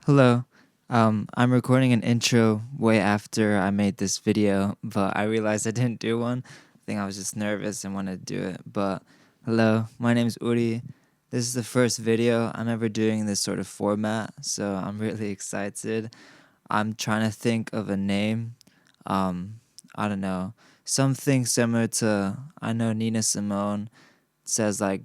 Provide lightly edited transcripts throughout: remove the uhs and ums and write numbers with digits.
Hello. I'm recording an intro way after I made this video, but I realized I didn't do one. I think I was just nervous and wanted to do it. But hello, my name's Uri. This is the first video I'm ever doing in this sort of format, so I'm really excited. I'm trying to think of a name. I don't know. Something similar to, I know Nina Simone says like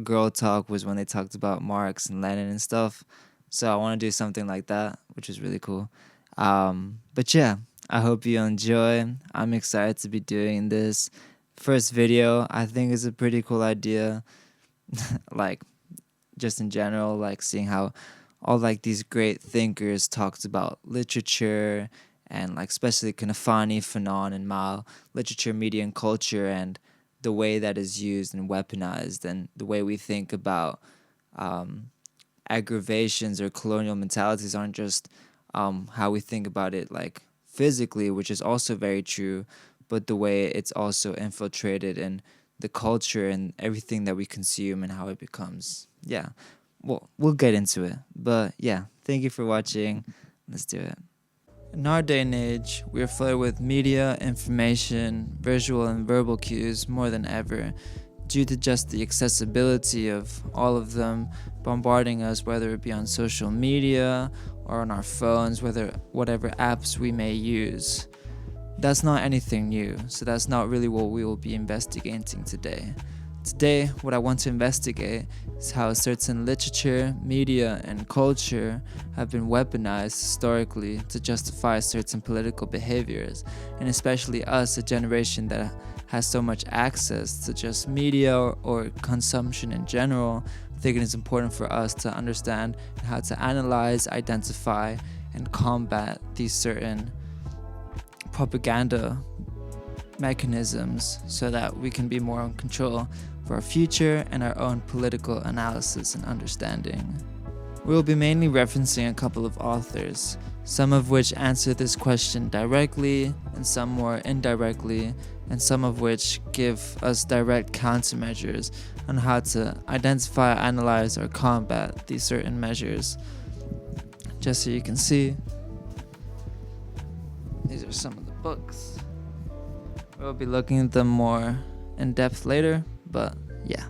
girl talk was when they talked about Marx and Lenin and stuff. So I want to do something like that, which is really cool. But yeah, I hope you enjoy. I'm excited to be doing this. First video, I think is a pretty cool idea. Like, just in general, like seeing how all like these great thinkers talked about literature and like especially Kanafani, Fanon, and Mao, literature, media, and culture, and the way that is used and weaponized, and the way we think about aggravations or colonial mentalities aren't just how we think about it like physically, which is also very true, but the way it's also infiltrated in the culture and everything that we consume and how it becomes. Yeah, well, we'll get into it. But yeah, thank you for watching. Let's do it. In our day and age, we are flooded with media, information, visual and verbal cues more than ever, due to just the accessibility of all of them bombarding us, whether it be on social media or on our phones, whatever apps we may use. That's not anything new, so that's not really what we will be investigating today. Today, what I want to investigate is how certain literature, media, and culture have been weaponized historically to justify certain political behaviors, and especially us, a generation that has so much access to just media or consumption in general. I think it is important for us to understand how to analyze, identify, and combat these certain propaganda mechanisms so that we can be more in control for our future and our own political analysis and understanding. We will be mainly referencing a couple of authors, some of which answer this question directly and some more indirectly, and some of which give us direct countermeasures on how to identify, analyze, or combat these certain measures. Just so you can see, these are some of the books. We'll be looking at them more in depth later, but yeah.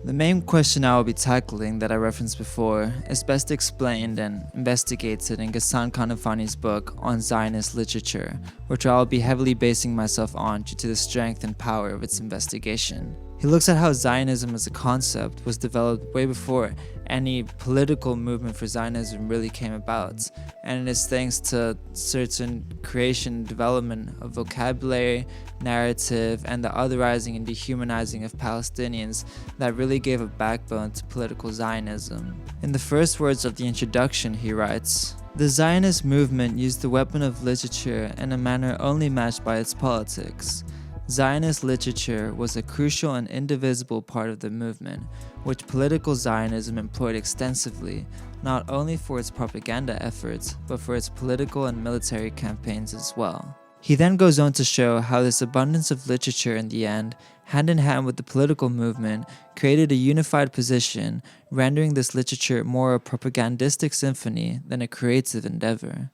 The main question I will be tackling that I referenced before is best explained and investigated in Ghassan Kanafani's book on Zionist literature, which I will be heavily basing myself on due to the strength and power of its investigation. He looks at how Zionism as a concept was developed way before any political movement for Zionism really came about, and it is thanks to certain creation and development of vocabulary, narrative, and the otherizing and dehumanizing of Palestinians that really gave a backbone to political Zionism. In the first words of the introduction, he writes, "The Zionist movement used the weapon of literature in a manner only matched by its politics. Zionist literature was a crucial and indivisible part of the movement, which political Zionism employed extensively, not only for its propaganda efforts, but for its political and military campaigns as well." He then goes on to show how this abundance of literature in the end, hand in hand with the political movement, created a unified position, rendering this literature more a propagandistic symphony than a creative endeavor.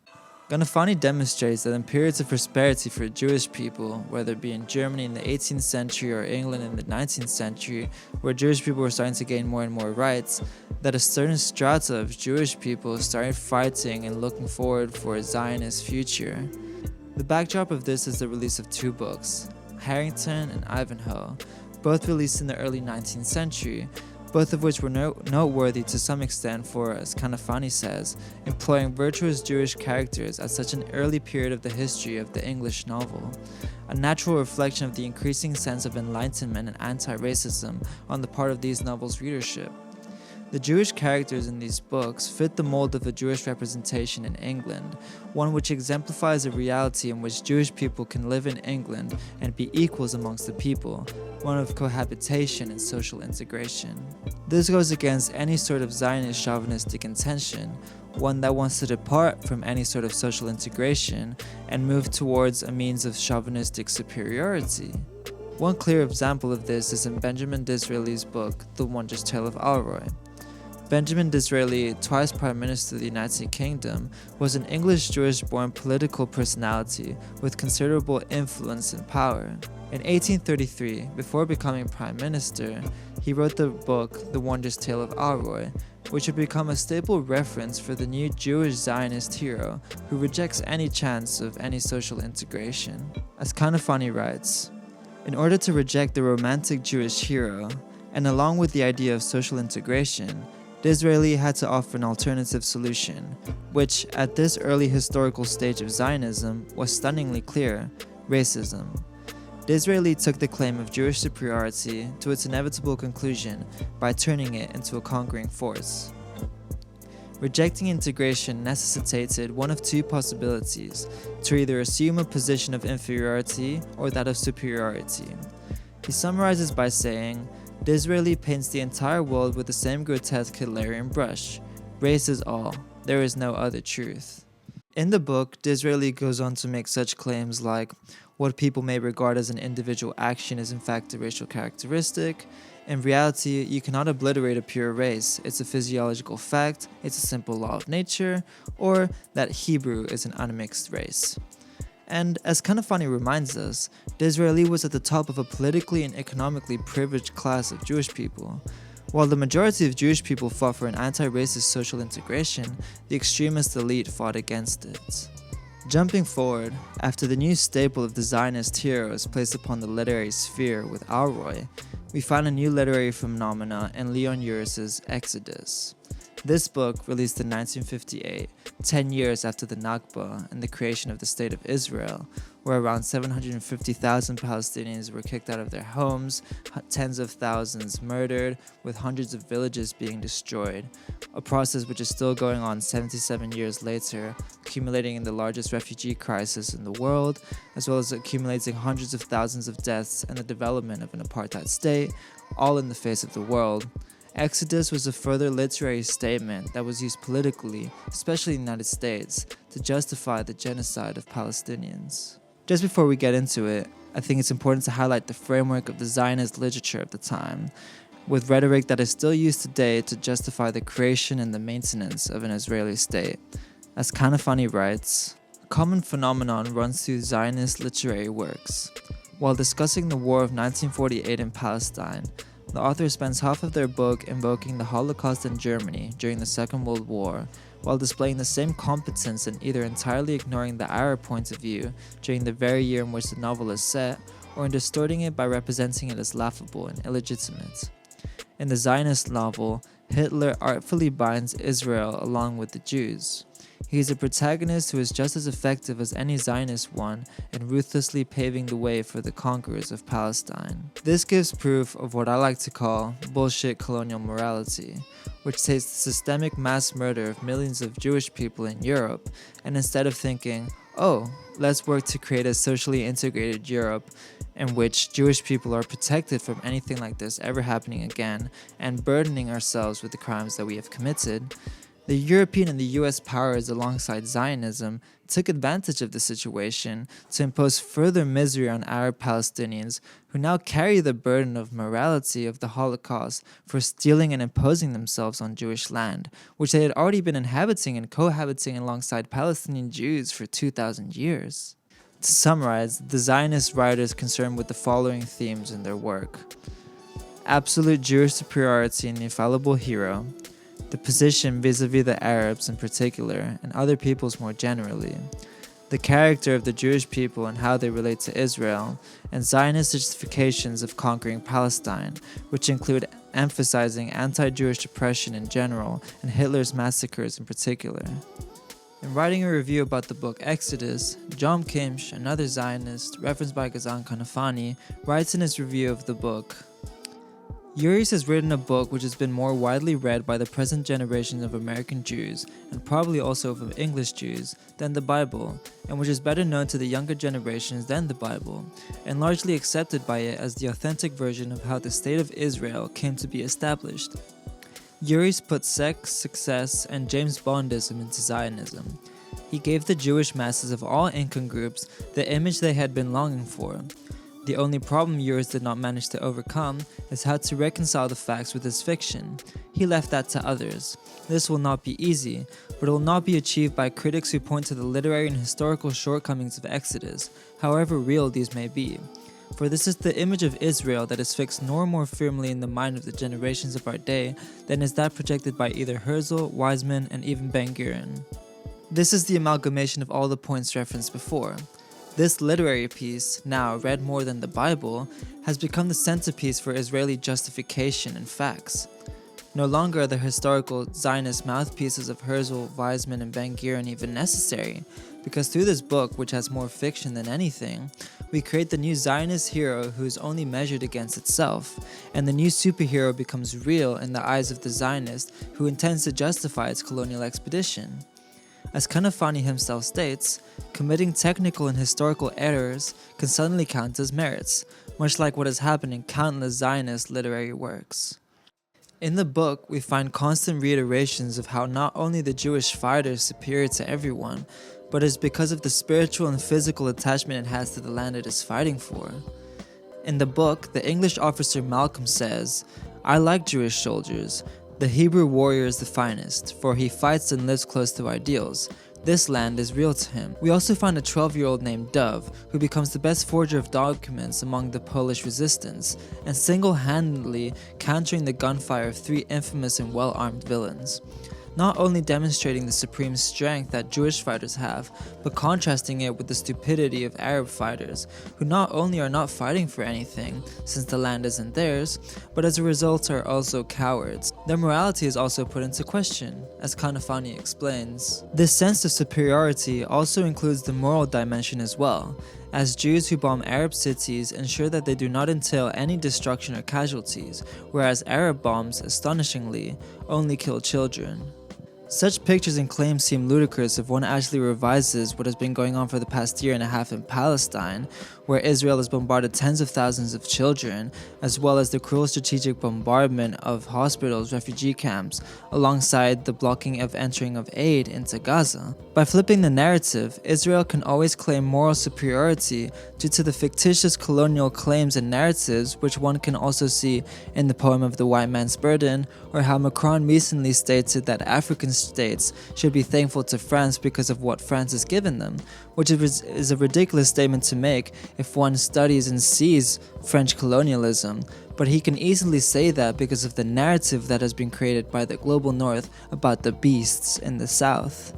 Kanafani demonstrates that in periods of prosperity for Jewish people, whether it be in Germany in the 18th century or England in the 19th century, where Jewish people were starting to gain more and more rights, that a certain strata of Jewish people started fighting and looking forward for a Zionist future. The backdrop of this is the release of two books, Harrington and Ivanhoe, both released in the early 19th century, both of which were noteworthy to some extent for, as Kanafani says, employing virtuous Jewish characters at such an early period of the history of the English novel, a natural reflection of the increasing sense of enlightenment and anti-racism on the part of these novels' readership. The Jewish characters in these books fit the mold of a Jewish representation in England, one which exemplifies a reality in which Jewish people can live in England and be equals amongst the people, one of cohabitation and social integration. This goes against any sort of Zionist chauvinistic intention, one that wants to depart from any sort of social integration and move towards a means of chauvinistic superiority. One clear example of this is in Benjamin Disraeli's book, The Wondrous Tale of Alroy. Benjamin Disraeli, twice Prime Minister of the United Kingdom, was an English Jewish-born political personality with considerable influence and power. In 1833, before becoming Prime Minister, he wrote the book The Wondrous Tale of Alroy, which would become a staple reference for the new Jewish Zionist hero who rejects any chance of any social integration. As Kanafani writes, in order to reject the romantic Jewish hero, and along with the idea of social integration, Disraeli had to offer an alternative solution, which, at this early historical stage of Zionism, was stunningly clear: racism. Disraeli took the claim of Jewish superiority to its inevitable conclusion by turning it into a conquering force. Rejecting integration necessitated one of two possibilities: to either assume a position of inferiority or that of superiority. He summarizes by saying, Disraeli paints the entire world with the same grotesque Hitlerian brush. Race is all. There is no other truth. In the book, Disraeli goes on to make such claims like, what people may regard as an individual action is in fact a racial characteristic. In reality, you cannot obliterate a pure race. It's a physiological fact, it's a simple law of nature, or that Hebrew is an unmixed race. And as Kanafani reminds us, Disraeli was at the top of a politically and economically privileged class of Jewish people. While the majority of Jewish people fought for an anti-racist social integration, the extremist elite fought against it. Jumping forward, after the new staple of the Zionist hero is placed upon the literary sphere with Alroy, we find a new literary phenomena in Leon Uris's Exodus. This book, released in 1958, 10 years after the Nakba and the creation of the State of Israel, where around 750,000 Palestinians were kicked out of their homes, tens of thousands murdered, with hundreds of villages being destroyed, a process which is still going on 77 years later, accumulating in the largest refugee crisis in the world, as well as accumulating hundreds of thousands of deaths and the development of an apartheid state, all in the face of the world. Exodus was a further literary statement that was used politically, especially in the United States, to justify the genocide of Palestinians. Just before we get into it, I think it's important to highlight the framework of the Zionist literature of the time, with rhetoric that is still used today to justify the creation and the maintenance of an Israeli state. As Kanafani writes, a common phenomenon runs through Zionist literary works. While discussing the war of 1948 in Palestine, the author spends half of their book invoking the Holocaust in Germany during the Second World War, while displaying the same competence in either entirely ignoring the Arab point of view during the very year in which the novel is set, or in distorting it by representing it as laughable and illegitimate. In the Zionist novel, Hitler artfully binds Israel along with the Jews. He is a protagonist who is just as effective as any Zionist one in ruthlessly paving the way for the conquerors of Palestine. This gives proof of what I like to call bullshit colonial morality, which takes the systemic mass murder of millions of Jewish people in Europe, and instead of thinking, oh, let's work to create a socially integrated Europe in which Jewish people are protected from anything like this ever happening again, and burdening ourselves with the crimes that we have committed, the European and the US powers alongside Zionism took advantage of the situation to impose further misery on Arab Palestinians who now carry the burden of morality of the Holocaust for stealing and imposing themselves on Jewish land, which they had already been inhabiting and cohabiting alongside Palestinian Jews for 2,000 years. To summarize, the Zionist writers concerned with the following themes in their work: absolute Jewish superiority and the infallible hero, the position vis-a-vis the Arabs in particular, and other peoples more generally, the character of the Jewish people and how they relate to Israel, and Zionist justifications of conquering Palestine, which include emphasizing anti-Jewish oppression in general and Hitler's massacres in particular. In writing a review about the book Exodus, John Kimsch, another Zionist, referenced by Ghassan Kanafani, writes in his review of the book, Uris has written a book which has been more widely read by the present generation of American Jews, and probably also of English Jews, than the Bible, and which is better known to the younger generations than the Bible, and largely accepted by it as the authentic version of how the State of Israel came to be established. Uris put sex, success, and James Bondism into Zionism. He gave the Jewish masses of all income groups the image they had been longing for. The only problem Urs did not manage to overcome is how to reconcile the facts with his fiction. He left that to others. This will not be easy, but it will not be achieved by critics who point to the literary and historical shortcomings of Exodus, however real these may be. For this is the image of Israel that is fixed no more firmly in the mind of the generations of our day than is that projected by either Herzl, Weizmann, and even Ben-Gurion. This is the amalgamation of all the points referenced before. This literary piece, now read more than the Bible, has become the centerpiece for Israeli justification and facts. No longer are the historical Zionist mouthpieces of Herzl, Weizmann, and Ben-Gurion even necessary, because through this book, which has more fiction than anything, we create the new Zionist hero who is only measured against itself, and the new superhero becomes real in the eyes of the Zionist who intends to justify its colonial expedition. As Kanafani himself states, committing technical and historical errors can suddenly count as merits, much like what has happened in countless Zionist literary works. In the book, we find constant reiterations of how not only the Jewish fighter is superior to everyone, but it is because of the spiritual and physical attachment it has to the land it is fighting for. In the book, the English officer Malcolm says, "I like Jewish soldiers. The Hebrew warrior is the finest, for he fights and lives close to ideals. This land is real to him." We also find a 12-year-old named Dove, who becomes the best forger of documents among the Polish resistance, and single-handedly countering the gunfire of 3 infamous and well-armed villains. Not only demonstrating the supreme strength that Jewish fighters have, but contrasting it with the stupidity of Arab fighters, who not only are not fighting for anything, since the land isn't theirs, but as a result are also cowards. Their morality is also put into question, as Kanafani explains. This sense of superiority also includes the moral dimension as well, as Jews who bomb Arab cities ensure that they do not entail any destruction or casualties, whereas Arab bombs, astonishingly, only kill children. Such pictures and claims seem ludicrous if one actually revises what has been going on for the past year and a half in Palestine, where Israel has bombarded tens of thousands of children, as well as the cruel strategic bombardment of hospitals, refugee camps, alongside the blocking of entering of aid into Gaza. By flipping the narrative, Israel can always claim moral superiority due to the fictitious colonial claims and narratives, which one can also see in the poem of the White Man's Burden, or how Macron recently stated that African states should be thankful to France because of what France has given them, which is a ridiculous statement to make if one studies and sees French colonialism, but he can easily say that because of the narrative that has been created by the global north about the beasts in the south.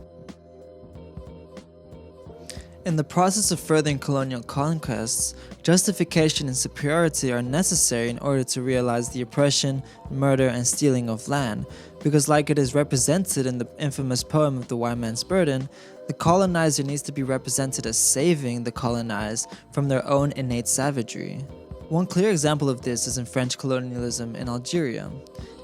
In the process of furthering colonial conquests, justification and superiority are necessary in order to realize the oppression, murder, and stealing of land, because like it is represented in the infamous poem of the White Man's Burden, the colonizer needs to be represented as saving the colonized from their own innate savagery. One clear example of this is in French colonialism in Algeria.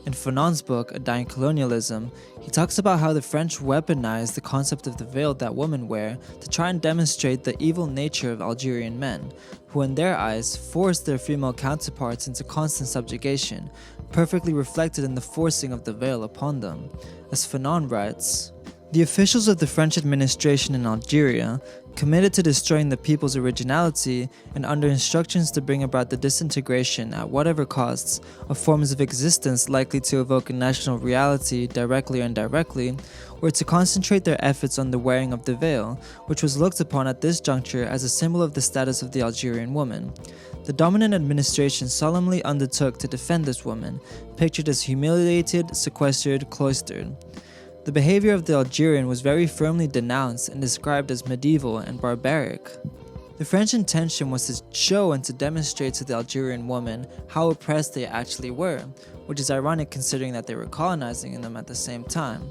In Fanon's book, A Dying Colonialism, he talks about how the French weaponized the concept of the veil that women wear to try and demonstrate the evil nature of Algerian men, who in their eyes forced their female counterparts into constant subjugation, perfectly reflected in the forcing of the veil upon them. As Fanon writes, "The officials of the French administration in Algeria, committed to destroying the people's originality and under instructions to bring about the disintegration at whatever costs of forms of existence likely to evoke a national reality directly or indirectly, were to concentrate their efforts on the wearing of the veil, which was looked upon at this juncture as a symbol of the status of the Algerian woman. The dominant administration solemnly undertook to defend this woman, pictured as humiliated, sequestered, cloistered. The behavior of the Algerian was very firmly denounced and described as medieval and barbaric. The French intention was to show and to demonstrate to the Algerian woman how oppressed they actually were, which is ironic considering that they were colonizing them at the same time,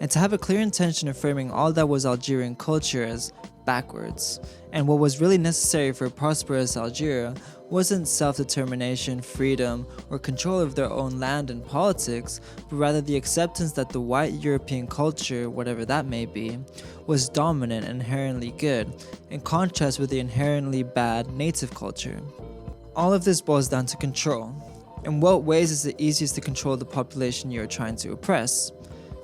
and to have a clear intention of framing all that was Algerian culture as backwards, and what was really necessary for a prosperous Algeria wasn't self-determination, freedom, or control of their own land and politics, but rather the acceptance that the white European culture, whatever that may be, was dominant and inherently good, in contrast with the inherently bad native culture. All of this boils down to control. In what ways is it easiest to control the population you are trying to oppress?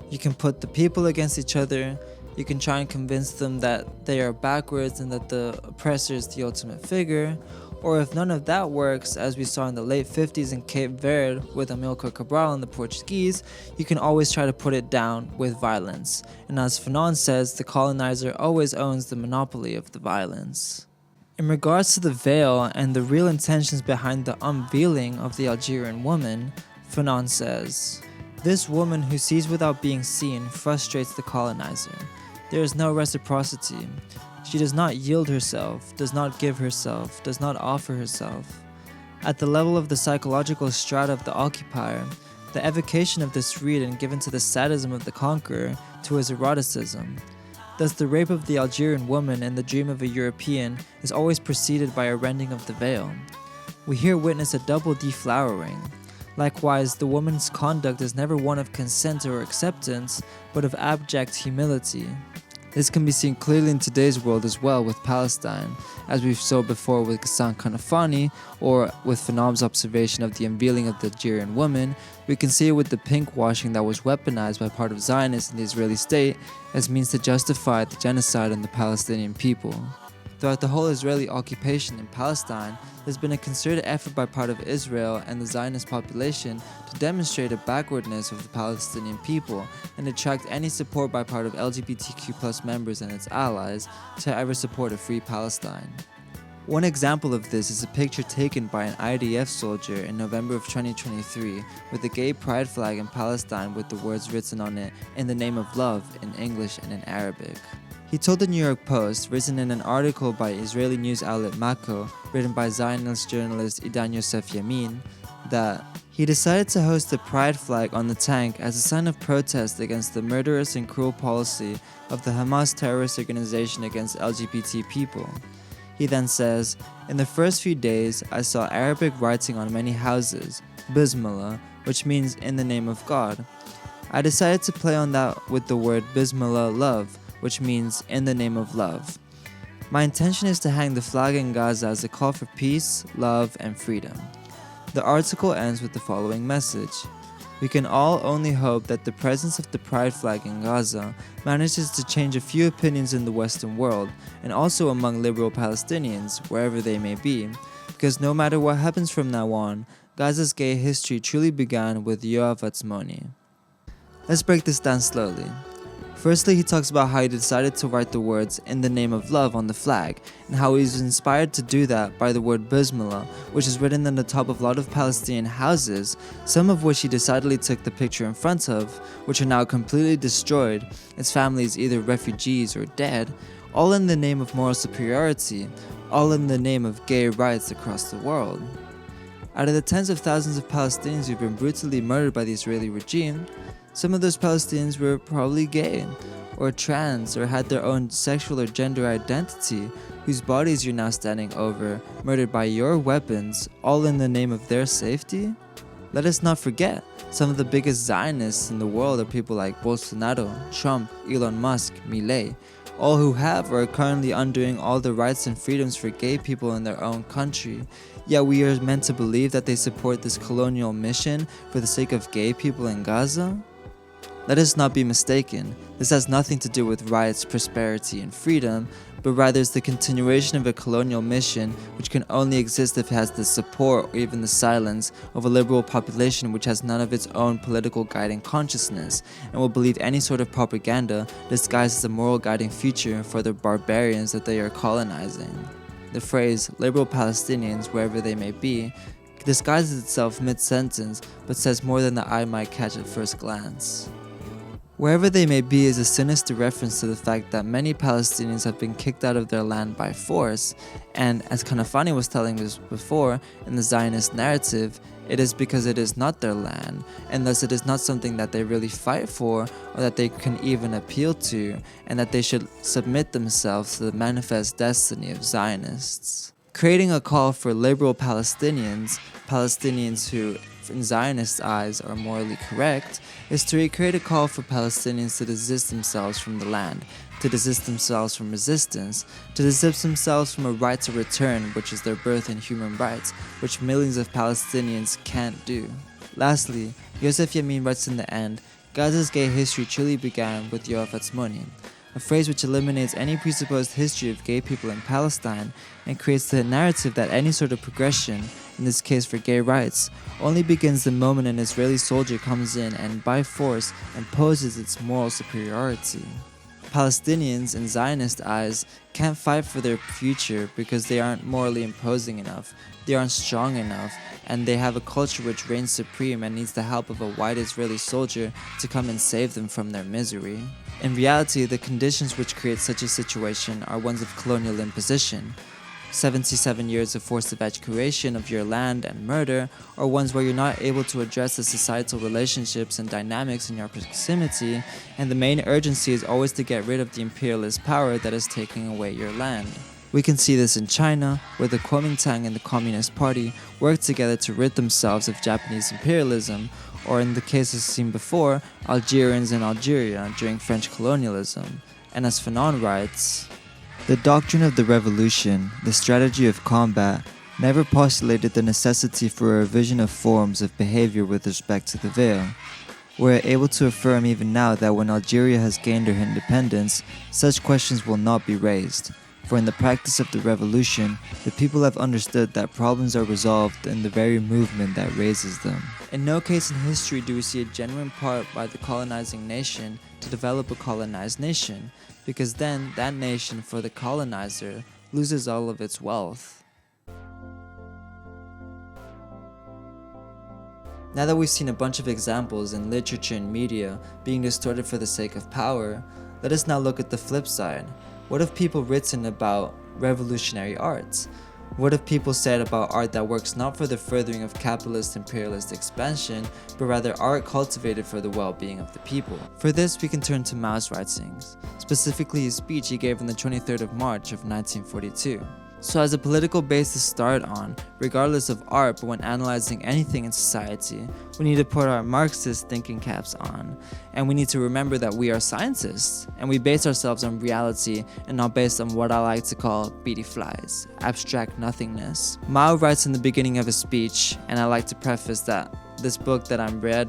You can put the people against each other. You can try and convince them that they are backwards and that the oppressor is the ultimate figure, Or if none of that works, as we saw in the late 50s in Cape Verde with Amilcar Cabral and the Portuguese, you can always try to put it down with violence. And as Fanon says, the colonizer always owns the monopoly of the violence. In regards to the veil and the real intentions behind the unveiling of the Algerian woman, Fanon says, "This woman who sees without being seen frustrates the colonizer. There is no reciprocity. She does not yield herself, does not give herself, does not offer herself. At the level of the psychological strata of the occupier, the evocation of this freedom given to the sadism of the conqueror, to his eroticism. Thus the rape of the Algerian woman in the dream of a European is always preceded by a rending of the veil. We here witness a double deflowering. Likewise, the woman's conduct is never one of consent or acceptance, but of abject humility. This can be seen clearly in today's world as well with Palestine, as we saw before with Ghassan Kanafani, or with Fanon's observation of the unveiling of the Algerian woman. We can see it with the pink washing that was weaponized by part of Zionists in the Israeli state as means to justify the genocide on the Palestinian people. Throughout the whole Israeli occupation in Palestine, there's been a concerted effort by part of Israel and the Zionist population to demonstrate a backwardness of the Palestinian people and attract any support by part of LGBTQ+ members and its allies to ever support a free Palestine. One example of this is a picture taken by an IDF soldier in November of 2023 with a gay pride flag in Palestine with the words written on it, "In the name of love," in English and in Arabic. He told the New York Post, written in an article by Israeli news outlet Mako, written by Zionist journalist Idan Yosef Yamin, that he decided to hoist the pride flag on the tank as a sign of protest against the murderous and cruel policy of the Hamas terrorist organization against LGBT people. He then says, "In the first few days, I saw Arabic writing on many houses, Bismillah, which means in the name of God. I decided to play on that with the word Bismillah love, which means in the name of love. My intention is to hang the flag in Gaza as a call for peace, love, and freedom." The article ends with the following message: "We can all only hope that the presence of the pride flag in Gaza manages to change a few opinions in the Western world, and also among liberal Palestinians, wherever they may be, because no matter what happens from now on, Gaza's gay history truly began with Yoav Atzmoni." Let's break this down slowly. Firstly, he talks about how he decided to write the words "in the name of love" on the flag, and how he was inspired to do that by the word Bismillah, which is written on the top of a lot of Palestinian houses, some of which he decidedly took the picture in front of, which are now completely destroyed, its families either refugees or dead, all in the name of moral superiority, all in the name of gay rights across the world. Out of the tens of thousands of Palestinians who've been brutally murdered by the Israeli regime, some of those Palestinians were probably gay, or trans, or had their own sexual or gender identity, whose bodies you're now standing over, murdered by your weapons, all in the name of their safety? Let us not forget, some of the biggest Zionists in the world are people like Bolsonaro, Trump, Elon Musk, Milei, all who have or are currently undoing all the rights and freedoms for gay people in their own country. Yet we are meant to believe that they support this colonial mission for the sake of gay people in Gaza? Let us not be mistaken, this has nothing to do with rights, prosperity, and freedom, but rather is the continuation of a colonial mission which can only exist if it has the support or even the silence of a liberal population which has none of its own political guiding consciousness and will believe any sort of propaganda disguised as a moral guiding feature for the barbarians that they are colonizing. The phrase "liberal Palestinians," wherever they may be, disguises itself mid-sentence but says more than the eye might catch at first glance. Wherever they may be is a sinister reference to the fact that many Palestinians have been kicked out of their land by force, and as Kanafani was telling us before in the Zionist narrative, it is because it is not their land, and thus it is not something that they really fight for or that they can even appeal to, and that they should submit themselves to the manifest destiny of Zionists. Creating a call for liberal Palestinians, Palestinians who in Zionist eyes are morally correct, is to recreate a call for Palestinians to desist themselves from the land, to desist themselves from resistance, to desist themselves from a right to return, which is their birth and human rights, which millions of Palestinians can't do. Lastly, Yosef Yamin writes in the end, Gaza's gay history truly began with Yoav Atzmoni. a phrase which eliminates any presupposed history of gay people in Palestine and creates the narrative that any sort of progression, in this case for gay rights, only begins the moment an Israeli soldier comes in and by force imposes its moral superiority. Palestinians, in Zionist eyes, can't fight for their future because they aren't morally imposing enough, they aren't strong enough, and they have a culture which reigns supreme and needs the help of a white Israeli soldier to come and save them from their misery. In reality, the conditions which create such a situation are ones of colonial imposition. 77 years of forced evacuation of your land and murder, or ones where you're not able to address the societal relationships and dynamics in your proximity, and the main urgency is always to get rid of the imperialist power that is taking away your land. We can see this in China, where the Kuomintang and the Communist Party work together to rid themselves of Japanese imperialism, or in the cases seen before, Algerians in Algeria during French colonialism. And as Fanon writes, "The doctrine of the revolution, the strategy of combat, never postulated the necessity for a revision of forms of behavior with respect to the veil. We're able to affirm even now that when Algeria has gained her independence, such questions will not be raised. For in the practice of the revolution, the people have understood that problems are resolved in the very movement that raises them." In no case in history do we see a genuine part by the colonizing nation to develop a colonized nation, because then that nation, for the colonizer, loses all of its wealth. Now that we've seen a bunch of examples in literature and media being distorted for the sake of power, let us now look at the flip side. What have people written about revolutionary arts? What have people said about art that works not for the furthering of capitalist imperialist expansion, but rather art cultivated for the well-being of the people? For this, we can turn to Mao's writings, specifically his speech he gave on the 23rd of March of 1942. So as a political base to start on, regardless of art, but when analyzing anything in society, we need to put our Marxist thinking caps on, and we need to remember that we are scientists, and we base ourselves on reality and not based on what I like to call beady flies, abstract nothingness. Mao writes in the beginning of his speech, and I like to preface that this book that I'm read,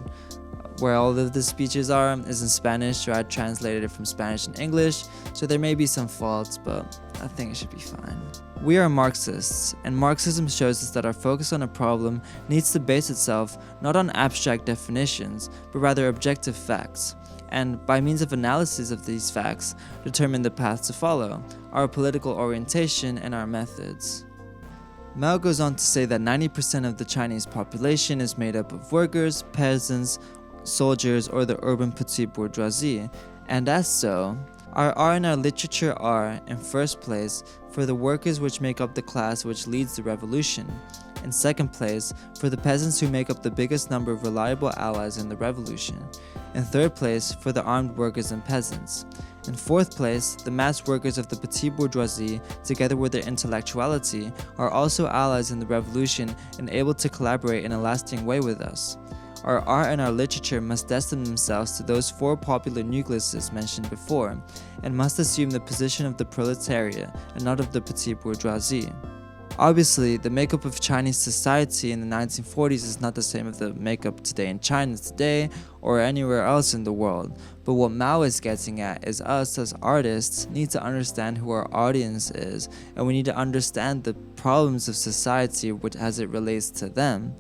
where all of the speeches are, is in Spanish, so I translated it from Spanish and English, so there may be some faults, but I think it should be fine. We are Marxists, and Marxism shows us that our focus on a problem needs to base itself not on abstract definitions, but rather objective facts, and by means of analysis of these facts, determine the path to follow, our political orientation, and our methods. Mao goes on to say that 90% of the Chinese population is made up of workers, peasants, soldiers, or the urban petite bourgeoisie, and as so, our art and our literature are, in first place, for the workers which make up the class which leads the revolution, in second place, for the peasants who make up the biggest number of reliable allies in the revolution, in third place, for the armed workers and peasants, in fourth place, the mass workers of the petite bourgeoisie, together with their intellectuality, are also allies in the revolution and able to collaborate in a lasting way with us. Our art and our literature must destine themselves to those four popular nucleuses mentioned before, and must assume the position of the proletariat and not of the petite bourgeoisie. Obviously, the makeup of Chinese society in the 1940s is not the same as the makeup today in China today or anywhere else in the world, but what Mao is getting at is us as artists need to understand who our audience is, and we need to understand the problems of society as it relates to them.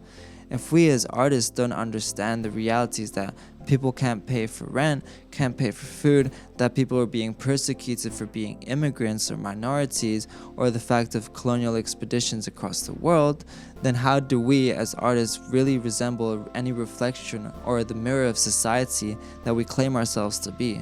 If we as artists don't understand the realities that people can't pay for rent, can't pay for food, that people are being persecuted for being immigrants or minorities, or the fact of colonial expeditions across the world, then how do we as artists really resemble any reflection or the mirror of society that we claim ourselves to be?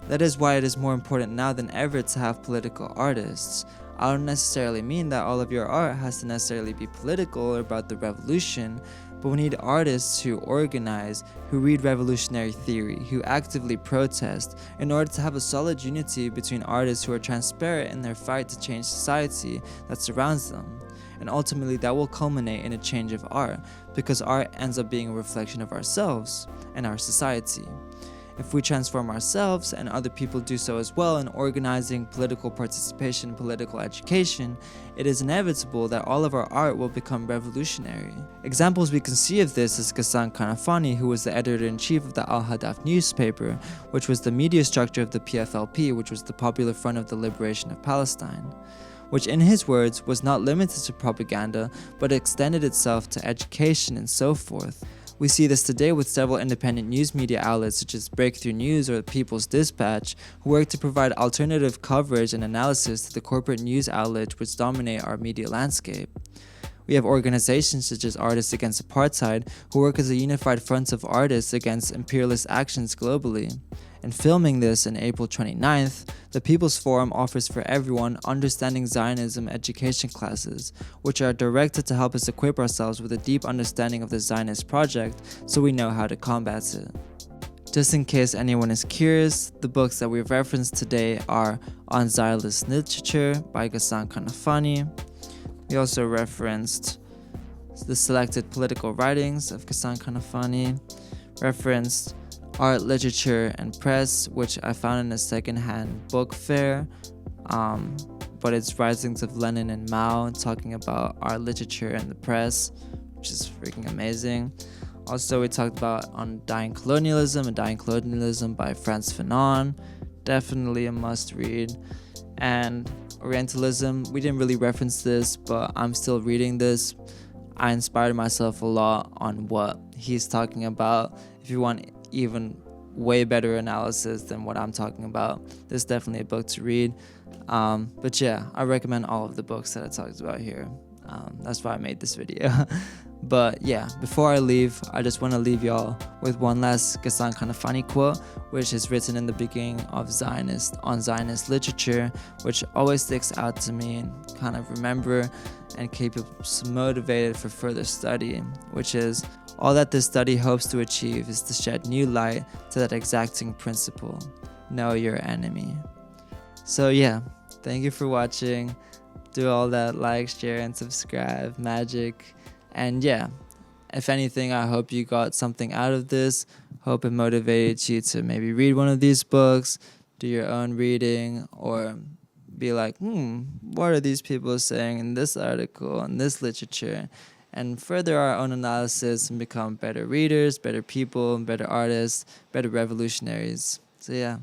That is why it is more important now than ever to have political artists. I don't necessarily mean that all of your art has to necessarily be political or about the revolution, but we need artists who organize, who read revolutionary theory, who actively protest, in order to have a solid unity between artists who are transparent in their fight to change society that surrounds them. And ultimately that will culminate in a change of art, because art ends up being a reflection of ourselves and our society. If we transform ourselves and other people do so as well in organizing, political participation, political education, it is inevitable that all of our art will become revolutionary. Examples we can see of this is Ghassan Kanafani, who was the editor-in-chief of the Al-Hadaf newspaper, which was the media structure of the PFLP, which was the Popular Front of the Liberation of Palestine, which in his words was not limited to propaganda, but extended itself to education and so forth. We see this today with several independent news media outlets such as Breakthrough News or the People's Dispatch, who work to provide alternative coverage and analysis to the corporate news outlets which dominate our media landscape. We have organizations such as Artists Against Apartheid, who work as a unified front of artists against imperialist actions globally. In filming this in April 29th, the People's Forum offers for everyone Understanding Zionism education classes, which are directed to help us equip ourselves with a deep understanding of the Zionist project so we know how to combat it. Just in case anyone is curious, the books that we've referenced today are On Zionist Literature by Ghassan Kanafani. We also referenced the selected political writings of Ghassan Kanafani, referenced Art, Literature, and Press, which I found in a secondhand book fair, but it's Writings of Lenin and Mao, talking about art, literature, and the press, which is freaking amazing. Also, we talked about Undying Colonialism and Dying Colonialism by Frantz Fanon, definitely a must read. And Orientalism, we didn't really reference this, but I'm still reading this. I inspired myself a lot on what he's talking about. If you want even way better analysis than what I'm talking about, this is definitely a book to read. But yeah, I recommend all of the books that I talked about here. That's why I made this video. But yeah, before I leave, I just want to leave y'all with one last Ghassan Kanafani quote, which is written in the beginning of On Zionist Literature, which always sticks out to me and kind of remember and keep us motivated for further study, which is, all that this study hopes to achieve is to shed new light to that exacting principle: know your enemy. So yeah, thank you for watching. Do all that, like, share, and subscribe magic. And yeah, if anything, I hope you got something out of this. Hope it motivated you to maybe read one of these books, do your own reading, or be like, what are these people saying in this article, in this literature? And further our own analysis and become better readers, better people, better artists, better revolutionaries. So yeah.